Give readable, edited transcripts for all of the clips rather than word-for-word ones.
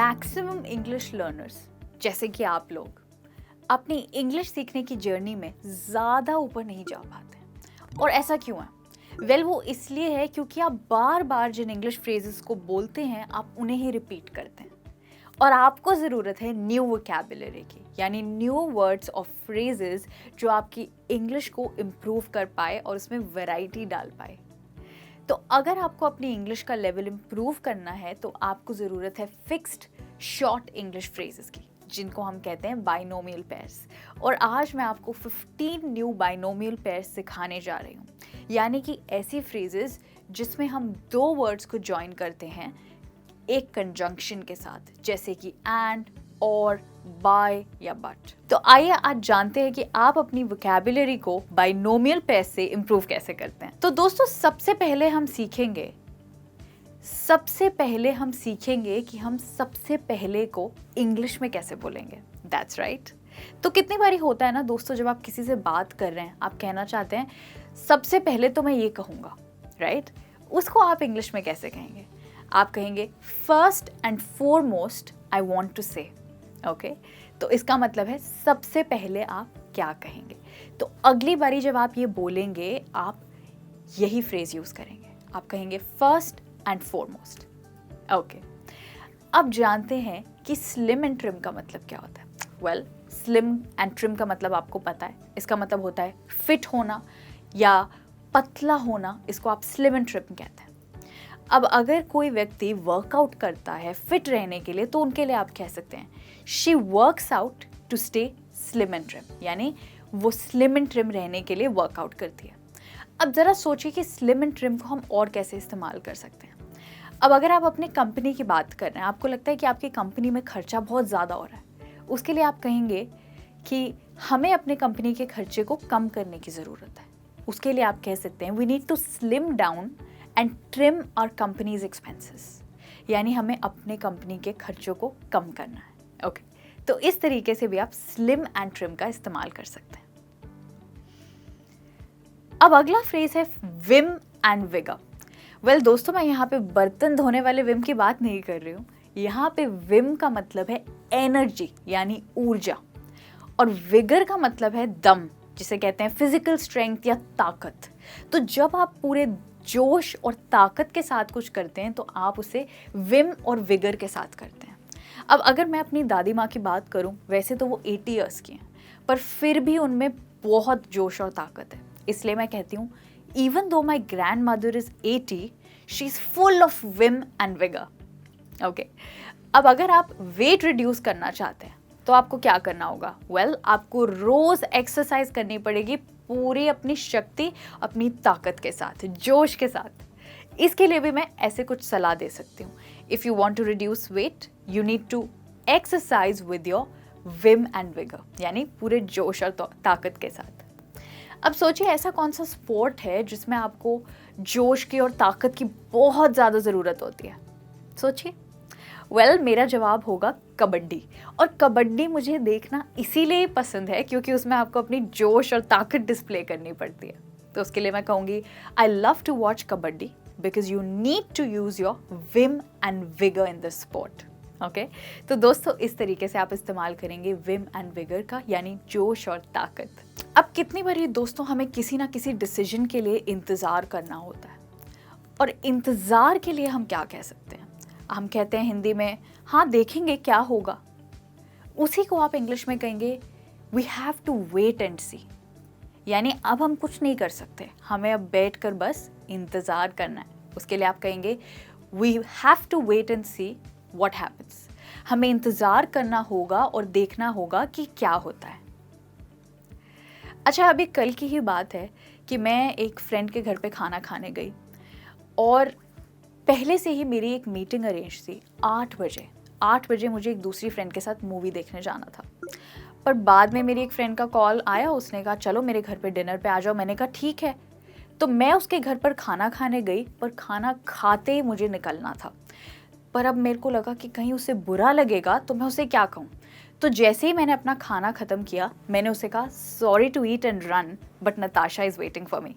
Maximum English learners जैसे कि आप लोग अपनी इंग्लिश सीखने की जर्नी में ज़्यादा ऊपर नहीं जा पाते। और ऐसा क्यों है? वो इसलिए है क्योंकि आप बार बार जिन इंग्लिश फ्रेजेस को बोलते हैं आप उन्हें ही रिपीट करते हैं और आपको ज़रूरत है न्यू वोकैबुलरी की, यानी न्यू वर्ड्स और फ्रेजेस जो आपकी इंग्लिश को इम्प्रूव कर पाए और उसमें वैरायटी डाल पाए। तो अगर आपको अपनी इंग्लिश का लेवल इम्प्रूव करना है तो आपको ज़रूरत है फिक्स्ड शॉर्ट इंग्लिश फ्रेजेस की, जिनको हम कहते हैं बाइनोमियल पेयर्स। और आज मैं आपको 15 न्यू बाइनोमियल पेयर्स सिखाने जा रही हूँ, यानी कि ऐसी फ्रेजेस जिसमें हम दो वर्ड्स को जॉइन करते हैं एक कंजंक्शन के साथ, जैसे कि एंड, और, बाय या बट। तो आइए आज जानते हैं कि आप अपनी वोकैबुलरी को बाइनोमियल पेयर्स से इम्प्रूव कैसे करते हैं। तो दोस्तों सबसे पहले हम सीखेंगे कि हम सबसे पहले को इंग्लिश में कैसे बोलेंगे। That's right. तो कितनी बारी होता है ना दोस्तों, जब आप किसी से बात कर रहे हैं, आप कहना चाहते हैं सबसे पहले तो मैं ये कहूँगा, राइट? उसको आप इंग्लिश में कैसे कहेंगे? आप कहेंगे first and foremost I want to say. Okay, तो इसका मतलब है सबसे पहले आप क्या कहेंगे। तो अगली बारी जब आप ये बोलेंगे आप यही फ्रेज यूज करेंगे, आप कहेंगे फर्स्ट एंड फॉरमोस्ट। ओके, अब जानते हैं कि स्लिम एंड ट्रिम का मतलब क्या होता है। स्लिम एंड ट्रिम का मतलब आपको पता है, इसका मतलब होता है फिट होना या पतला होना, इसको आप स्लिम एंड ट्रिम कहते हैं। अब अगर कोई व्यक्ति वर्कआउट करता है फिट रहने के लिए तो उनके लिए आप कह सकते हैं she works out to stay slim and trim, यानी वो स्लिम एंड ट्रिम रहने के लिए वर्कआउट करती है। अब ज़रा सोचिए कि स्लिम एंड ट्रिम को हम और कैसे इस्तेमाल कर सकते हैं। अब अगर आप अपनी कंपनी की बात कर रहे हैं, आपको लगता है कि आपकी कंपनी में खर्चा बहुत ज़्यादा हो रहा है, उसके लिए आप कहेंगे कि हमें अपने कंपनी के खर्चे को कम करने की ज़रूरत है। उसके लिए आप कह सकते हैं we need to slim down and trim our companies expenses, यानी हमें अपने कंपनी के खर्चों को कम करना है। ओके, तो इस तरीके से भी आप स्लिम एंड ट्रिम का इस्तेमाल कर सकते हैं। अब अगला फ्रेज है विम एंड विगर। दोस्तों मैं यहाँ पे बर्तन धोने वाले विम की बात नहीं कर रही हूँ। यहाँ पे विम का मतलब है एनर्जी यानी ऊर्जा, और विगर का मतलब है दम, जिसे कहते हैं फिजिकल स्ट्रेंथ या ताकत। तो जब आप पूरे जोश और ताकत के साथ कुछ करते हैं तो आप उसे विम और विगर के साथ करते हैं। अब अगर मैं अपनी दादी माँ की बात करूं, वैसे तो वो 80 ईयर्स की हैं, पर फिर भी उनमें बहुत जोश और ताकत है। इसलिए मैं कहती हूँ even though my grand mother is 80, she is full of Vim and vigour. Okay, अब अगर आप वेट रिड्यूस करना चाहते हैं तो आपको क्या करना होगा? आपको रोज एक्सरसाइज करनी पड़ेगी पूरी अपनी शक्ति, अपनी ताकत के साथ, जोश के साथ। इसके लिए भी मैं ऐसे कुछ सलाह दे सकती हूँ। If you want to reduce weight you need to exercise with your vim and vigour, यानी पूरे जोश और ताकत के साथ। अब सोचिए ऐसा कौन सा स्पोर्ट है जिसमें आपको जोश की और ताकत की बहुत ज़्यादा ज़रूरत होती है? सोचिए। मेरा जवाब होगा कबड्डी। और कबड्डी मुझे देखना इसीलिए पसंद है क्योंकि उसमें आपको अपनी जोश और ताकत डिस्प्ले करनी पड़ती है। तो उसके लिए मैं कहूँगी I love to watch kabaddi because you need to use your vim and vigour in this sport. Okay, तो दोस्तों इस तरीके से आप इस्तेमाल करेंगे विम एंड विगर का, यानी जोश और ताकत। अब कितनी बार दोस्तों हमें किसी ना किसी डिसीजन के लिए इंतज़ार करना होता है, और इंतज़ार के लिए हम क्या कह सकते हैं? हम कहते हैं हिंदी में हाँ देखेंगे क्या होगा। उसी को आप इंग्लिश में कहेंगे we have to wait and see, यानी अब हम कुछ नहीं कर सकते, हमें अब बैठकर बस इंतज़ार करना है। उसके लिए आप कहेंगे we have to wait and see what happens. हमें इंतज़ार करना होगा और देखना होगा कि क्या होता है। अच्छा, अभी कल की ही बात है कि मैं एक फ्रेंड के घर पे खाना खाने गई और पहले से ही मेरी एक मीटिंग अरेंज थी 8 बजे मुझे एक दूसरी फ्रेंड के साथ मूवी देखने जाना था। पर बाद में मेरी एक फ्रेंड का कॉल आया, उसने कहा चलो मेरे घर पे डिनर पे आ जाओ। मैंने कहा ठीक है। तो मैं उसके घर पर खाना खाने गई, पर खाना खाते ही मुझे निकलना था। पर अब मेरे को लगा कि कहीं उसे बुरा लगेगा तो मैं उसे क्या कहूँ। तो जैसे ही मैंने अपना खाना ख़त्म किया मैंने उसे कहा sorry to eat and run but Natasha is waiting for me,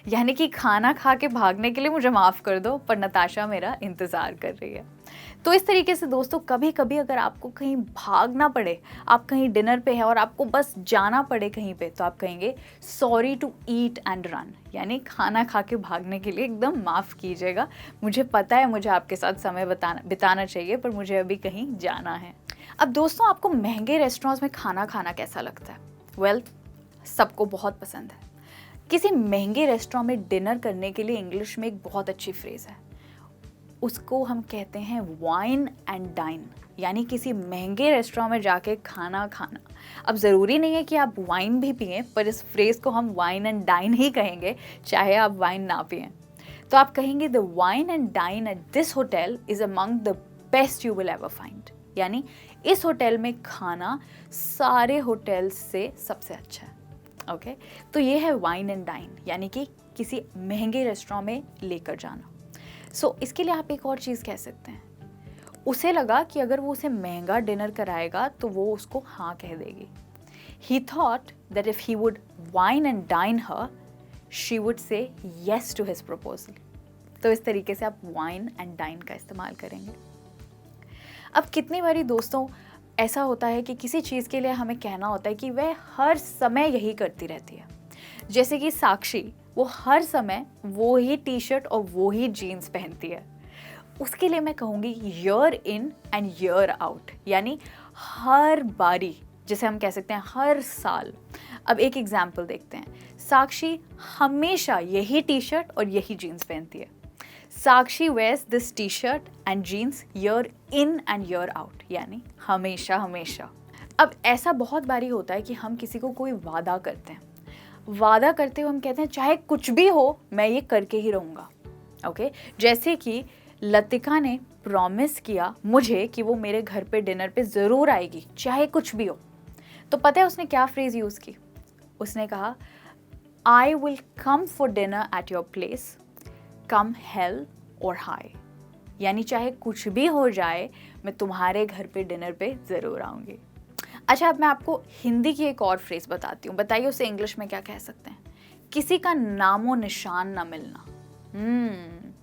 यानी कि खाना खा के भागने के लिए मुझे माफ़ कर दो पर नताशा मेरा इंतज़ार कर रही है। तो इस तरीके से दोस्तों कभी कभी अगर आपको कहीं भागना पड़े, आप कहीं डिनर पे हैं और आपको बस जाना पड़े कहीं पे, तो आप कहेंगे sorry to eat and run, यानी खाना खा के भागने के लिए एकदम माफ़ कीजिएगा, मुझे पता है मुझे आपके साथ समय बिताना चाहिए पर मुझे अभी कहीं जाना है। अब दोस्तों आपको महंगे रेस्टोरेंट्स में खाना खाना कैसा लगता है? वेल, सबको बहुत पसंद है। किसी महंगे रेस्टोरेंट में डिनर करने के लिए इंग्लिश में एक बहुत अच्छी फ्रेज़ है, उसको हम कहते हैं वाइन एंड डाइन, यानी किसी महंगे रेस्टोरेंट में जाके खाना खाना। अब ज़रूरी नहीं है कि आप वाइन भी पिएं, पर इस फ्रेज़ को हम वाइन एंड डाइन ही कहेंगे, चाहे आप वाइन ना पिएं। तो आप कहेंगे the wine and dine at this hotel is among the best you will ever find, यानी इस होटल में खाना सारे होटल्स से सबसे अच्छा है। ओके तो ये है वाइन एंड डाइन, यानी कि किसी महंगे रेस्टोरेंट में लेकर जाना। सो इसके लिए आप एक और चीज़ कह सकते हैं, उसे लगा कि अगर वो उसे महंगा डिनर कराएगा तो वो उसको हाँ कह देगी। He thought that if he would wine and dine her, she would say yes to his proposal. तो इस तरीके से आप wine and dine का इस्तेमाल करेंगे। अब कितनी बारी दोस्तों ऐसा होता है कि किसी चीज़ के लिए हमें कहना होता है कि वह हर समय यही करती रहती है, जैसे कि साक्षी, वो हर समय वो ही टी शर्ट और वो ही जीन्स पहनती है। उसके लिए मैं कहूँगी year in and year out, यानी हर बारी, जिसे हम कह सकते हैं हर साल। अब एक एग्जाम्पल देखते हैं, साक्षी हमेशा यही टी शर्ट और यही जीन्स पहनती है। Sakshi wears this T shirt and jeans year in and year out, यानी हमेशा हमेशा। अब ऐसा बहुत बारी होता है कि हम किसी को कोई वादा करते हैं, वादा करते हुए हम कहते हैं चाहे कुछ भी हो मैं ये करके ही रहूँगा। ओके जैसे कि लतिका ने प्रॉमिस किया मुझे कि वो मेरे घर पे डिनर पे ज़रूर आएगी चाहे कुछ भी हो। तो पता है उसने क्या फ्रेज़ यूज़ की? उसने कहा I will come for dinner at your place, come hello और हाई, यानी चाहे कुछ भी हो जाए मैं तुम्हारे घर पे डिनर पे ज़रूर आऊँगी। अच्छा अब मैं आपको हिंदी की एक और फ्रेज़ बताती हूँ, बताइए उसे इंग्लिश में क्या कह सकते हैं? किसी का नामो निशान ना मिलना।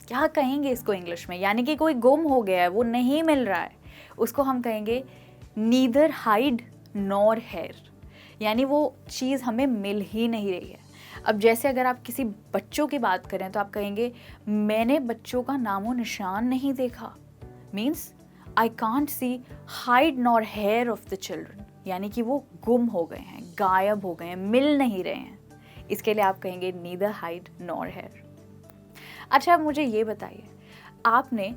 क्या कहेंगे इसको इंग्लिश में? यानी कि कोई गुम हो गया है, वो नहीं मिल रहा है, उसको हम कहेंगे नीदर हाइड नॉर हेयर, यानी वो चीज़ हमें मिल ही नहीं रही है। अब जैसे अगर आप किसी बच्चों की बात करें तो आप कहेंगे मैंने बच्चों का नामो निशान नहीं देखा, means I can't see hide nor hair of the children, यानी कि वो गुम हो गए हैं, गायब हो गए हैं, मिल नहीं रहे हैं। इसके लिए आप कहेंगे नीदर हाइड नॉर हेयर। अच्छा अब मुझे ये बताइए, आपने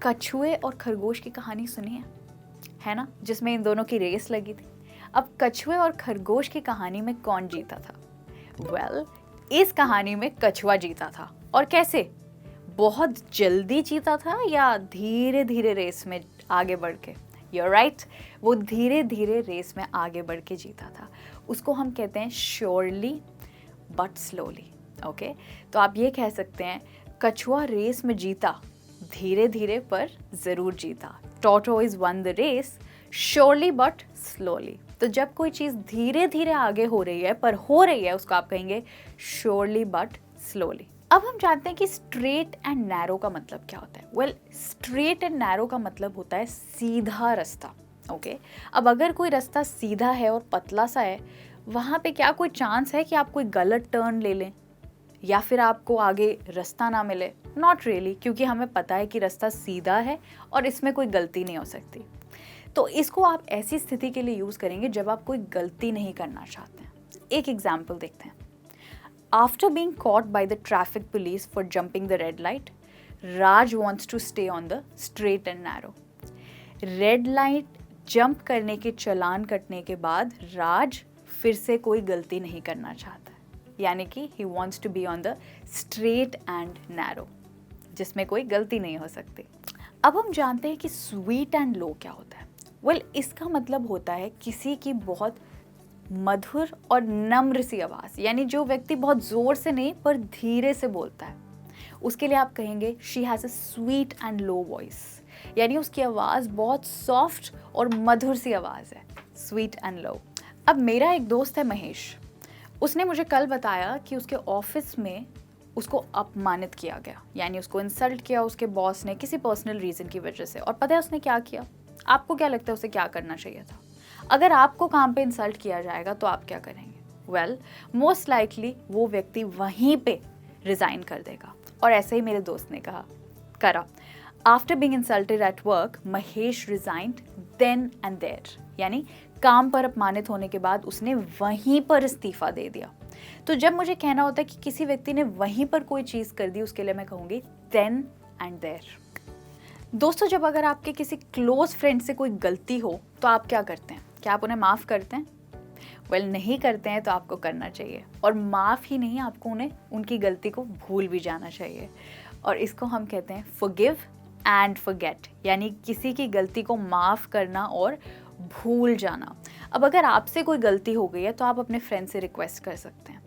कछुए और खरगोश की कहानी सुनी है ना, जिसमें इन दोनों की रेस लगी थी। अब कछुए और खरगोश की कहानी में कौन जीता था? वेल, इस कहानी में कछुआ जीता था। और कैसे? बहुत जल्दी जीता था या धीरे धीरे रेस में आगे बढ़ के? You're right, वो धीरे धीरे रेस में आगे बढ़ के जीता था। उसको हम कहते हैं श्योरली बट स्लोली। ओके तो आप ये कह सकते हैं कछुआ रेस में जीता, धीरे धीरे पर ज़रूर जीता। Tortoise won the race surely but slowly. तो जब कोई चीज़ धीरे धीरे आगे हो रही है पर हो रही है, उसको आप कहेंगे श्योरली बट स्लोली। अब हम जानते हैं कि स्ट्रेट एंड नैरो का मतलब क्या होता है। वेल, स्ट्रेट एंड नैरो का मतलब होता है सीधा रास्ता। ओके अब अगर कोई रास्ता सीधा है और पतला सा है, वहाँ पे क्या कोई चांस है कि आप कोई गलत टर्न ले लें या फिर आपको आगे रास्ता ना मिले? नॉट रियली, क्योंकि हमें पता है कि रास्ता सीधा है और इसमें कोई गलती नहीं हो सकती। तो इसको आप ऐसी स्थिति के लिए यूज़ करेंगे जब आप कोई गलती नहीं करना चाहते हैं। एक एग्जाम्पल देखते हैं। After being caught by the traffic police for jumping the red light, Raj wants to stay on the straight and narrow. Red light jump करने के चालान कटने के बाद राज फिर से कोई गलती नहीं करना चाहता, यानी कि he wants to be on the straight and narrow, जिसमें कोई गलती नहीं हो सकती। अब हम जानते हैं कि sweet and low क्या होता है। वेल, इसका मतलब होता है किसी की बहुत मधुर और नम्र सी आवाज़, यानी जो व्यक्ति बहुत ज़ोर से नहीं पर धीरे से बोलता है, उसके लिए आप कहेंगे she has a sweet and low voice, यानी उसकी आवाज़ बहुत सॉफ्ट और मधुर सी आवाज़ है, स्वीट एंड लो। अब मेरा एक दोस्त है महेश, उसने मुझे कल बताया कि उसके ऑफिस में उसको अपमानित किया गया, यानी उसको इंसल्ट किया उसके बॉस ने किसी पर्सनल रीज़न की वजह से। और पता है उसने क्या किया? आपको क्या लगता है उसे क्या करना चाहिए था? अगर आपको काम पे इंसल्ट किया जाएगा तो आप क्या करेंगे? वेल, मोस्ट लाइकली वो व्यक्ति वहीं पे रिज़ाइन कर देगा। और ऐसे ही मेरे दोस्त ने करा। After being insulted at work, Mahesh resigned then and there, यानी काम पर अपमानित होने के बाद उसने वहीं पर इस्तीफा दे दिया। तो जब मुझे कहना होता है कि किसी व्यक्ति ने वहीं पर कोई चीज़ कर दी, उसके लिए मैं कहूँगी देन एंड देयर। दोस्तों, जब अगर आपके किसी क्लोज फ्रेंड से कोई गलती हो तो आप क्या करते हैं? क्या आप उन्हें माफ़ करते हैं? वेल, नहीं करते हैं तो आपको करना चाहिए। और माफ़ ही नहीं, आपको उन्हें उनकी गलती को भूल भी जाना चाहिए। और इसको हम कहते हैं फॉरगिव एंड फॉरगेट, यानी किसी की गलती को माफ़ करना और भूल जाना। अब अगर आपसे कोई गलती हो गई है तो आप अपने फ्रेंड से रिक्वेस्ट कर सकते हैं,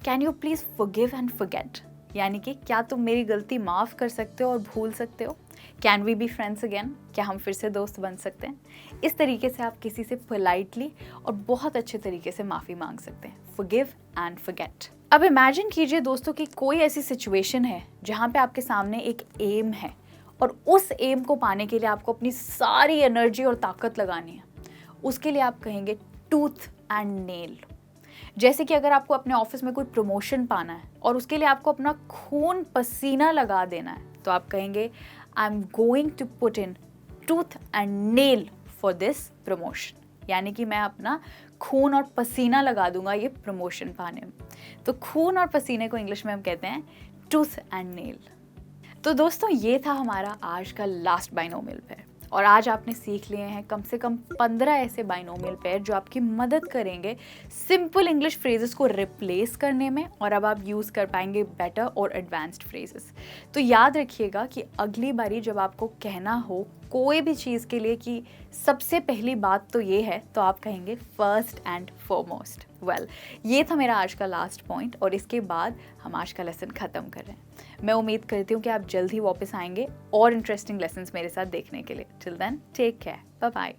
can you please forgive and forget, यानी कि क्या तुम मेरी गलती माफ़ कर सकते हो और भूल सकते हो? Can we be friends again? क्या हम फिर से दोस्त बन सकते हैं? इस तरीके से आप किसी से पोलाइटली और बहुत अच्छे तरीके से माफ़ी मांग सकते हैं। Forgive and forget. अब इमेजिन कीजिए दोस्तों कि कोई ऐसी सिचुएशन है जहाँ पे आपके सामने एक एम है और उस एम को पाने के लिए आपको अपनी सारी एनर्जी और ताकत लगानी है। उसके लिए आप कहेंगे टूथ एंड नेल। जैसे कि अगर आपको अपने ऑफिस में कोई प्रमोशन पाना है और उसके लिए आपको अपना खून पसीना लगा देना है, तो आप कहेंगे I am going to put in tooth and nail for this promotion, यानी कि मैं अपना खून और पसीना लगा दूंगा ये प्रमोशन पाने में। तो खून और पसीने को इंग्लिश में हम कहते हैं टूथ एंड नेल। तो दोस्तों, ये था हमारा आज का लास्ट बाइनोमियल पेयर। और आज आपने सीख लिए हैं कम से कम 15 ऐसे बाइनोमियल पेयर जो आपकी मदद करेंगे सिंपल इंग्लिश फ्रेजेस को रिप्लेस करने में, और अब आप यूज़ कर पाएंगे बेटर और एडवांस्ड फ्रेजेस। तो याद रखिएगा कि अगली बारी जब आपको कहना हो कोई भी चीज़ के लिए कि सबसे पहली बात तो ये है, तो आप कहेंगे फर्स्ट एंड फॉरमोस्ट। वेल, ये था मेरा आज का लास्ट पॉइंट और इसके बाद हम आज का लेसन ख़त्म कर रहे हैं। मैं उम्मीद करती हूँ कि आप जल्द ही वापस आएंगे और इंटरेस्टिंग लेसन्स मेरे साथ देखने के लिए। Till then, take care, bye bye.